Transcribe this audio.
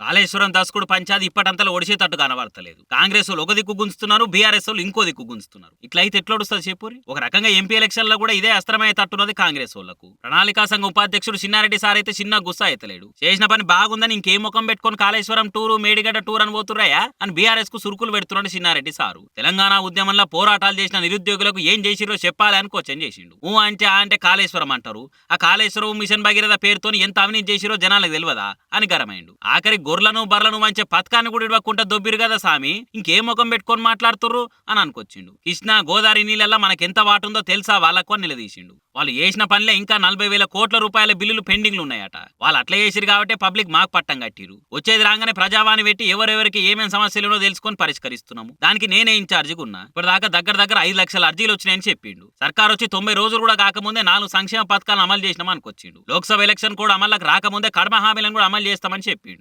కాళేశ్వరం దశకుడు పంచాది ఇప్పటంతలో ఒడిసేటట్టు కనబడతలేదు. కాంగ్రెస్ వాళ్ళు ఒక దిక్కు గుంజుతున్నారు, బీఆర్ఎస్ వాళ్ళు ఇంకో దిక్కు గుంజుతున్నారు. ఇట్లయితే ఎట్లొడుస్తుంది చెప్పురి? ఒక రకంగా ఎంపీ ఎలక్షన్లో కూడా ఇదే అస్త్రమయ్యేటట్టున్నది కాంగ్రెస్ వాళ్లకు. ప్రణాళికా సంఘ ఉపాధ్యక్షుడు చిన్నారెడ్డి సార్ అయితే చిన్న గుస్సా అయితలేడు. చేసిన పని బాగుందని ఇంకేం ముఖం పెట్టుకొని కాళేశ్వరం టూరు మేడిగడ్డ టూర్ అని పోతుర్రాయా అని బీఆర్ఎస్ కు సురుకులు పెడుతున్నాడు చిన్నారెడ్డి సారు. తెలంగాణ ఉద్యమంలో పోరాటాలు చేసిన నిరుద్యోగులకు ఏం చేసిరో చెప్పాలి అని క్వశ్చన్ చేసిండు. అంటే కాళేశ్వరం అంటారు. ఆ కాళేశ్వరం మిషన్ భగీరథ పేరుతోని ఎంత అవినీతి చేసిరో జనాలకు తెలియదా అని గరమైండు. ఆఖరి గొర్రెలను బర్లను మంచి పథకాన్ని కూడా ఇవ్వకుండా దొబ్బిరు కదా సామి, ఇంకేం ముఖం పెట్టుకొని మాట్లాడుతుర్రు అని అనుకొచ్చిండు. కృష్ణా గోదావరి నీళ్ళల్లో మనకెంత వాటుందో తెలుసా వాళ్ళకు అని నిలదీసిండు. వాళ్ళు చేసిన పనిలే ఇంకా 40,000 కోట్ల రూపాయల బిల్లులు పెండింగ్లు ఉన్నాయట. వాళ్ళు అట్లా చేసిరు కాబట్టి పబ్లిక్ మాకు పట్టం కట్టిరు. వచ్చేది రాగానే ప్రజావాణి పెట్టి ఎవరెవరికి ఏమేమి సమస్యలునో తెలుసుకొని పరిష్కరిస్తున్నాము. దానికి నేనే ఇన్ఛార్జిగా ఉన్నా. ఇప్పటిదాకా దగ్గర 5 లక్షల అర్జీలు వచ్చినాయని చెప్పిండు. సర్కార్ వచ్చి 90 రోజులు కూడా కాకముందే 4 సంక్షేమ పథకాలను అమలు చేసినామని అనుకొచ్చిండు. లోక్సభ ఎలక్షన్ కూడా అమల్లోకి రాకముందే కర్మ హామీలను కూడా అమలు చేస్తామని చెప్పిండు.